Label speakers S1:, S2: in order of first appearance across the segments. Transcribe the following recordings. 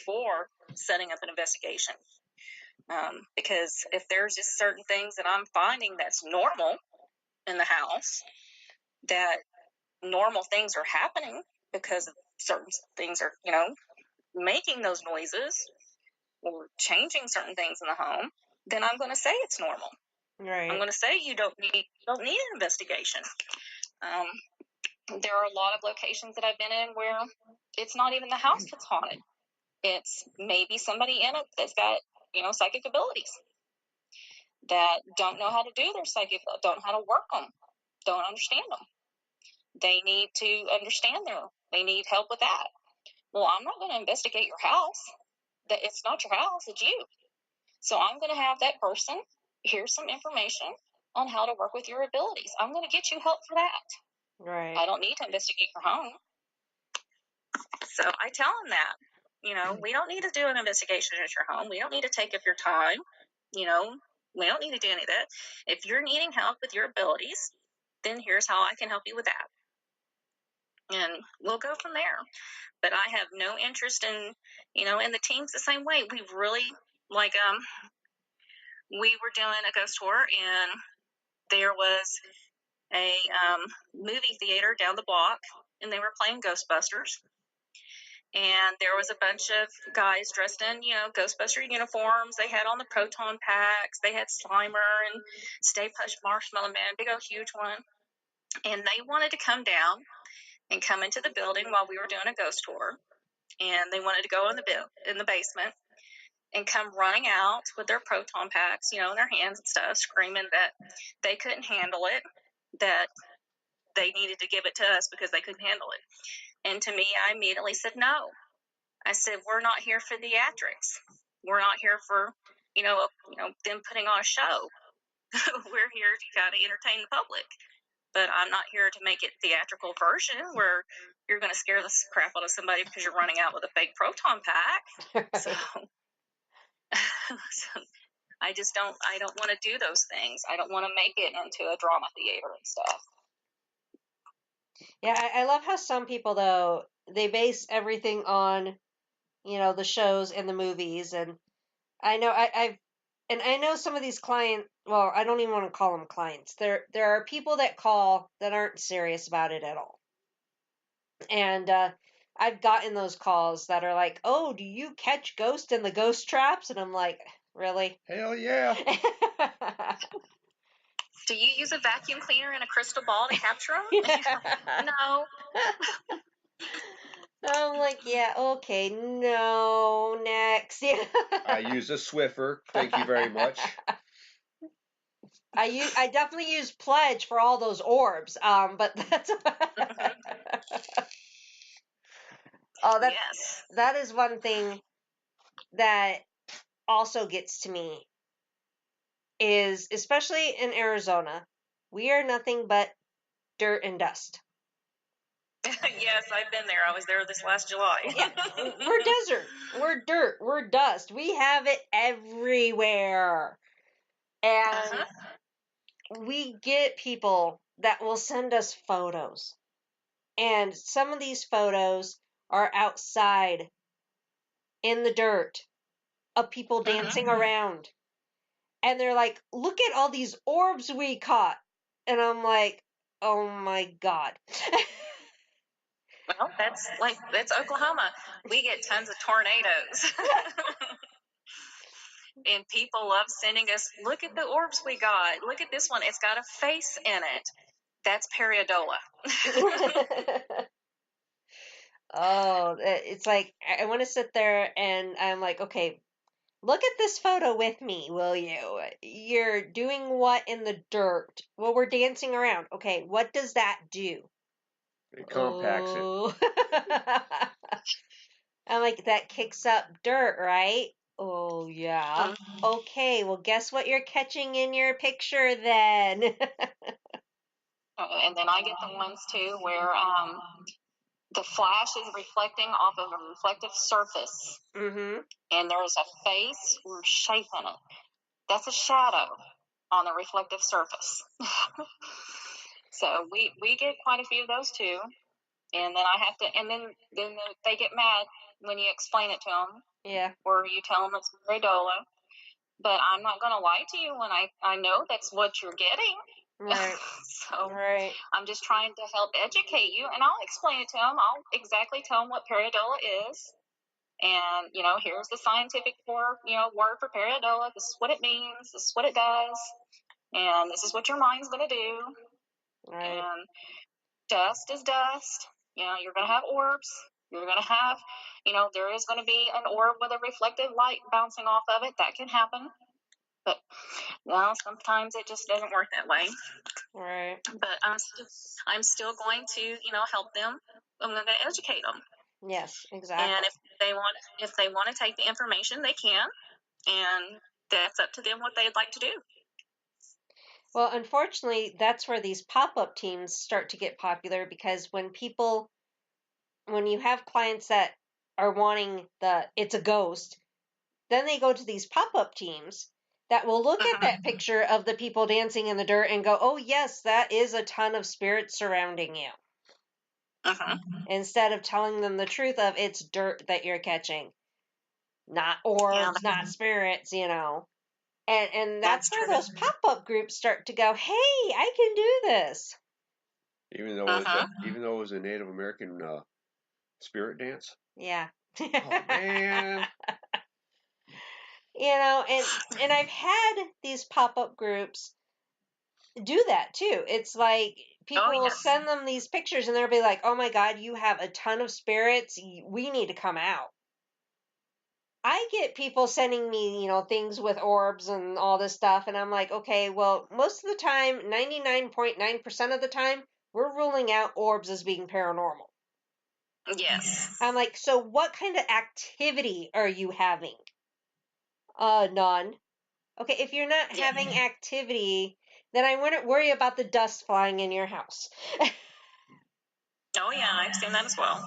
S1: before setting up an investigation. Because if there's just certain things that I'm finding that's normal in the house, that normal things are happening because of certain things are, making those noises or changing certain things in the home, then I'm going to say it's normal.
S2: Right.
S1: I'm going to say you don't need an investigation. There are a lot of locations that I've been in where it's not even the house that's haunted. It's maybe somebody in it that's got, psychic abilities, that don't know how to do their psychic, don't know how to work them, don't understand them. They need to understand they need help with that. Well, I'm not going to investigate your house. That it's not your house, it's you. So I'm going to have that person, here's some information on how to work with your abilities. I'm going to get you help for that.
S2: Right.
S1: I don't need to investigate your home. So I tell them that, we don't need to do an investigation at your home. We don't need to take up your time. We don't need to do any of that. If you're needing help with your abilities, then here's how I can help you with that. And we'll go from there. But I have no interest in, and the team's the same way. We really, we were doing a ghost tour, and there was a movie theater down the block, and they were playing Ghostbusters. And there was a bunch of guys dressed in, Ghostbuster uniforms. They had on the proton packs. They had Slimer and Stay Puft Marshmallow Man, big old huge one. And they wanted to come down and come into the building while we were doing a ghost tour. And they wanted to go in the basement and come running out with their proton packs, in their hands and stuff, screaming that they couldn't handle it, that they needed to give it to us because they couldn't handle it. And to me, I immediately said no. I said, we're not here for theatrics. We're not here for, them putting on a show. We're here to kind of entertain the public. But I'm not here to make it theatrical version where you're going to scare the crap out of somebody because you're running out with a fake proton pack. So I don't want to do those things. I don't want to make it into a drama theater and stuff.
S2: Yeah, I love how some people, though, they base everything on, the shows and the movies. And I know I know some of these clients, well, I don't even want to call them clients. There are people that call that aren't serious about it at all. And I've gotten those calls that are like, oh, do you catch ghosts in the ghost traps? And I'm like, really?
S3: Hell yeah.
S1: Do you use a vacuum cleaner and a crystal ball to capture them? No.
S2: I'm like, yeah, okay, no, next.
S3: I use a Swiffer. Thank you very much.
S2: I definitely use Pledge for all those orbs, but that's
S1: Yes.
S2: That is one thing that also gets to me is, especially in Arizona, we are nothing but dirt and dust.
S1: Yes, I've been there. I was there this last July.
S2: We're desert. We're dirt. We're dust. We have it everywhere. And we get people that will send us photos. And some of these photos are outside in the dirt of people dancing around. And they're like, look at all these orbs we caught. And I'm like, oh my God.
S1: Well, that's Oklahoma. We get tons of tornadoes. And people love sending us, look at the orbs we got. Look at this one. It's got a face in it. That's periodola.
S2: Oh, it's like, I want to sit there and I'm like, okay, look at this photo with me, will you? You're doing what in the dirt? Well, we're dancing around. Okay, what does that do?
S3: It compacts it.
S2: I'm like, that kicks up dirt, right? Oh, yeah. Okay, well, guess what you're catching in your picture then?
S1: And then I get the ones, too, where the flash is reflecting off of a reflective surface.
S2: Mm-hmm.
S1: And there's a face or shape in it. That's a shadow on the reflective surface. So we get quite a few of those, too. And then I have to, and then they get mad. when you explain it to them.
S2: Yeah.
S1: Or you tell them it's pareidolia. But I'm not going to lie to you when I know that's what you're getting.
S2: Right.
S1: So
S2: Right.
S1: I'm just trying to help educate you, and I'll explain it to them. I'll exactly tell them what pareidolia is. And, here's the scientific word for pareidolia. This is what it means. This is what it does. And this is what your mind's going to do.
S2: Right.
S1: And dust is dust. You're going to have orbs. You're going to have, there is going to be an orb with a reflected light bouncing off of it. That can happen. But, sometimes it just doesn't work that way.
S2: Right.
S1: But I'm still going to, help them. I'm going to educate them.
S2: Yes, exactly.
S1: And if they want to take the information, they can. And that's up to them what they'd like to do.
S2: Well, unfortunately, that's where these pop-up teams start to get popular, because when you have clients that are wanting it's a ghost, then they go to these pop-up teams that will look at that picture of the people dancing in the dirt and go, oh, yes, that is a ton of spirits surrounding you. Instead of telling them the truth of it's dirt that you're catching, not orbs, not spirits, And that's where those pop-up groups start to go, hey, I can do this.
S3: Even though it was a Native American spirit dance.
S2: Yeah.
S3: Oh man.
S2: And I've had these pop-up groups do that too. It's like people will send them these pictures and they'll be like, oh my God, you have a ton of spirits. We need to come out. I get people sending me, things with orbs and all this stuff. And I'm like, okay, well, most of the time, 99.9% of the time, we're ruling out orbs as being paranormal.
S1: Yes.
S2: I'm like, so what kind of activity are you having? None. Okay, if you're not having activity, then I wouldn't worry about the dust flying in your house.
S1: Oh, yeah, I've seen that as well.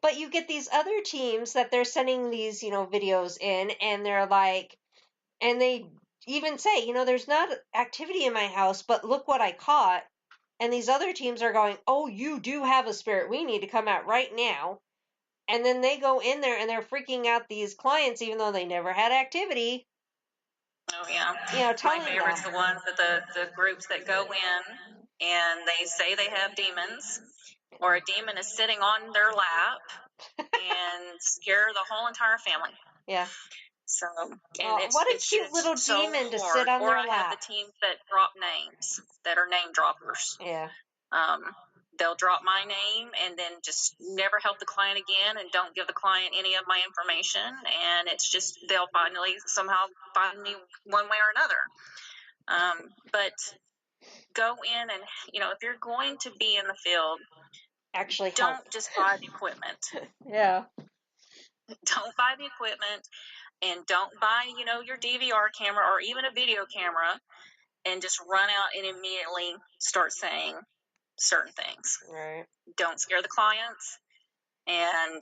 S2: But you get these other teams that they're sending these, videos in, and they're like, and they even say, there's not activity in my house, but look what I caught. And these other teams are going, oh, you do have a spirit. We need to come out right now. And then they go in there and they're freaking out these clients, even though they never had activity.
S1: Oh, yeah.
S2: My
S1: favorite's the ones that the groups that go in and they say they have demons, or a demon is sitting on their lap and scare the whole entire family.
S2: Yeah.
S1: So,
S2: what a cute little demon to sit on their lap.
S1: Or I have the teams that drop names, that are name droppers.
S2: Yeah.
S1: They'll drop my name and then just never help the client again and don't give the client any of my information. And it's just, they'll finally somehow find me one way or another. But go in and, if you're going to be in the field,
S2: actually
S1: don't just buy the equipment.
S2: Yeah.
S1: Don't buy the equipment, and don't buy, your DVR camera or even a video camera and just run out and immediately start saying certain things.
S2: Right.
S1: Don't scare the clients. And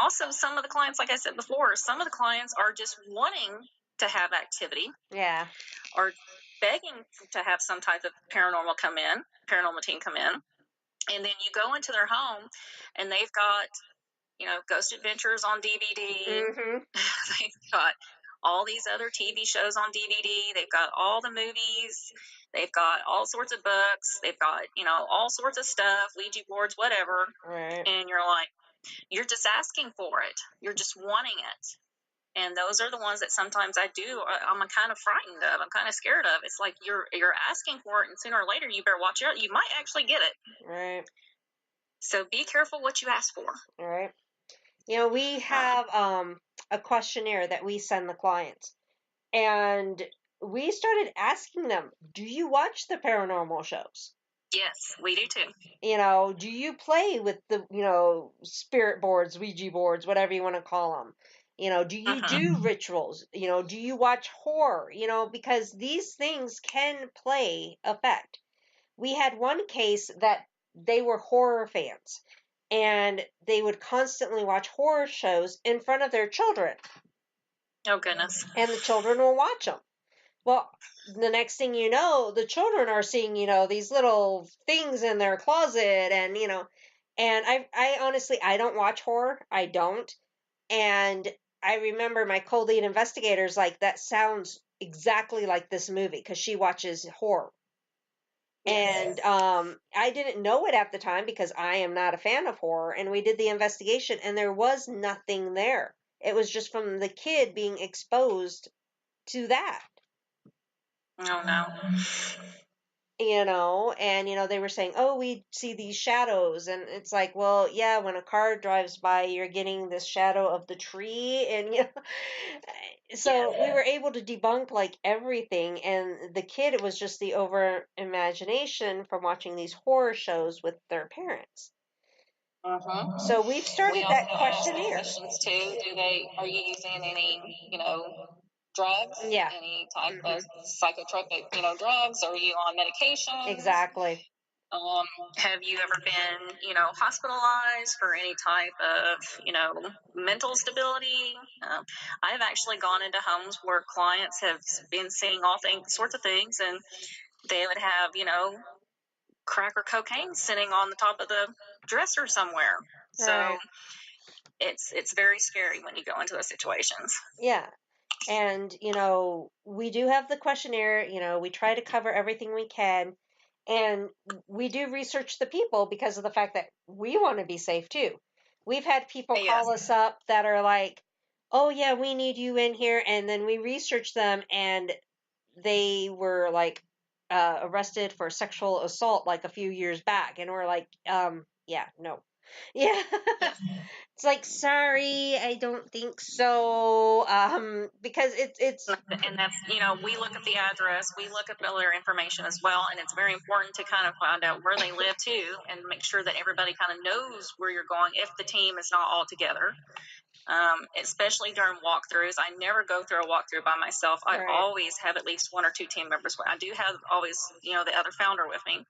S1: also some of the clients, like I said before, some of the clients are just wanting to have activity.
S2: Yeah.
S1: Or begging to have some type of paranormal team come in. And then you go into their home and they've got, Ghost Adventures on DVD. They've got all these other TV shows on DVD. They've got all the movies. They've got all sorts of books. They've got, all sorts of stuff, Ouija boards, whatever.
S2: Right.
S1: And you're like, you're just asking for it. You're just wanting it. And those are the ones that sometimes I'm kind of frightened of. I'm kind of scared of. It's like you're asking for it, and sooner or later you better watch out. You might actually get it.
S2: Right.
S1: So be careful what you ask for.
S2: All right. We have a questionnaire that we send the clients. And we started asking them, do you watch the paranormal shows?
S1: Yes, we do too.
S2: Do you play with the, spirit boards, Ouija boards, whatever you want to call them? Do you do rituals? Do you watch horror? Because these things can play effect. We had one case that they were horror fans, and they would constantly watch horror shows in front of their children.
S1: Oh, goodness.
S2: And the children will watch them. Well, the next thing you know, the children are seeing, these little things in their closet, and, And I honestly, I don't watch horror. I don't. And I remember my co-lead investigators like, that sounds exactly like this movie because she watches horror.
S1: Yes.
S2: And I didn't know it at the time because I am not a fan of horror. And we did the investigation, and there was nothing there. It was just from the kid being exposed to that.
S1: Oh no.
S2: And they were saying, oh, we see these shadows, and it's like, well, yeah, when a car drives by, you're getting this shadow of the tree, and so we were able to debunk like everything, and the kid, it was just the over imagination from watching these horror shows with their parents.
S1: Mm-hmm.
S2: So we've
S1: We
S2: started
S1: also
S2: that
S1: ask the
S2: questionnaire.
S1: questions too. Are you using any, drugs?
S2: Yeah.
S1: Any type
S2: Hmm.
S1: of psychotropic, drugs? Are you on medications?
S2: Exactly.
S1: Um, have you ever been, hospitalized for any type of, mental stability? I've actually gone into homes where clients have been seeing all sorts of things, and they would have, crack or cocaine sitting on the top of the dresser somewhere. So
S2: Right.
S1: it's very scary when you go into those situations.
S2: Yeah. And, we do have the questionnaire, we try to cover everything we can. And we do research the people because of the fact that we want to be safe too. We've had people
S1: Yes.
S2: call us up that are like, oh, yeah, we need you in here. And then we research them, and they were like arrested for sexual assault like a few years back. And we're like, yeah, no. Yeah.
S1: Yeah.
S2: It's like, sorry, I don't think so. Because it's
S1: And that's, we look at the address, we look at other information as well, and it's very important to kind of find out where they live too, and make sure that everybody kind of knows where you're going if the team is not all together. Especially during walkthroughs, I never go through a walkthrough by myself. I
S2: right.
S1: always have at least one or two team members. I do have always, the other founder with me.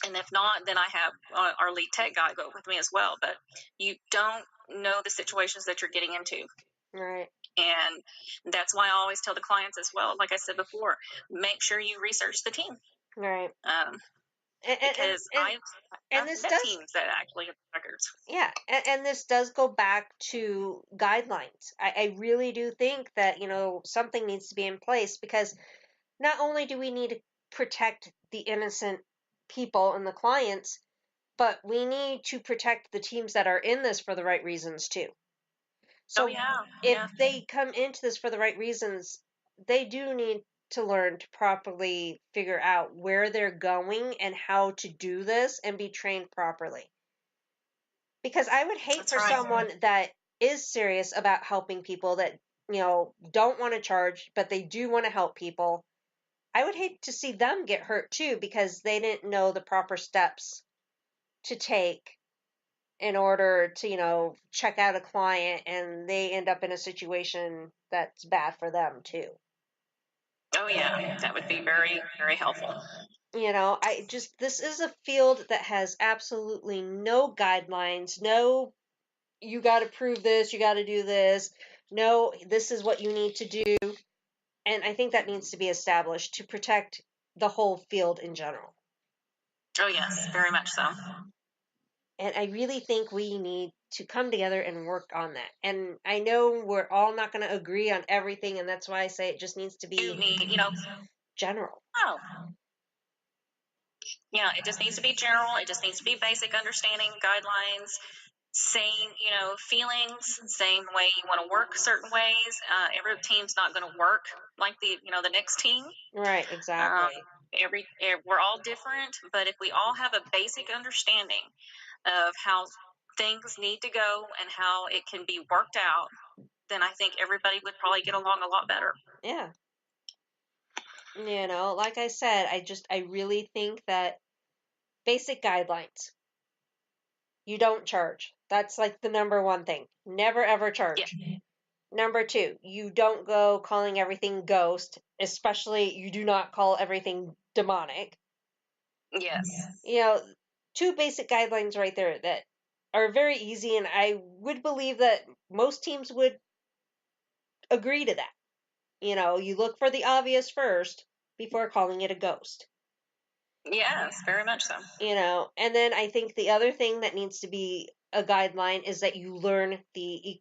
S1: And if not, then I have our lead tech guy go with me as well. But you don't know the situations that you're getting into.
S2: Right.
S1: And that's why I always tell the clients as well, like I said before, make sure you research the team.
S2: Right.
S1: Because
S2: And
S1: I've
S2: this
S1: met
S2: does,
S1: teams that actually have records.
S2: yeah, and this does go back to guidelines. I really do think that, something needs to be in place, because not only do we need to protect the innocent people and the clients, but we need to protect the teams that are in this for the right reasons too.
S1: Oh,
S2: So
S1: yeah.
S2: if
S1: Yeah.
S2: they come into this for the right reasons, they do need to learn to properly figure out where they're going and how to do this and be trained properly. Because I would hate
S1: That's
S2: for
S1: right.
S2: someone that is serious about helping people, that, don't want to charge, but they do want to help people. I would hate to see them get hurt too because they didn't know the proper steps to take in order to, check out a client, and they end up in a situation that's bad for them too.
S1: Oh, yeah. That would be very, very helpful.
S2: This is a field that has absolutely no guidelines, no, you got to prove this, you got to do this, no, this is what you need to do. And I think that needs to be established to protect the whole field in general.
S1: Oh, yes. Very much so.
S2: And I really think we need to come together and work on that. And I know we're all not going to agree on everything, and that's why I say it just needs to
S1: You
S2: be
S1: need,
S2: general.
S1: oh, it just needs to be general. It just needs to be basic understanding, guidelines, same, feelings, same way you want to work certain ways. Every team's not going to work like the next team.
S2: Right,
S1: Um,
S2: exactly.
S1: we're all different, but if we all have a basic understanding of how things need to go and how it can be worked out, then I think everybody would probably get along a lot better.
S2: Yeah. Like I said, I really think that basic guidelines. You don't charge. That's like the number one thing. Never ever
S1: Yeah.
S2: charge. Number two, you don't go calling everything ghost, especially you do not call everything demonic.
S1: Yes.
S2: You know, two basic guidelines right there that are very easy, and I would believe that most teams would agree to that. You look for the obvious first before calling it a ghost.
S1: Yes, very much so.
S2: And then I think the other thing that needs to be a guideline is that you learn the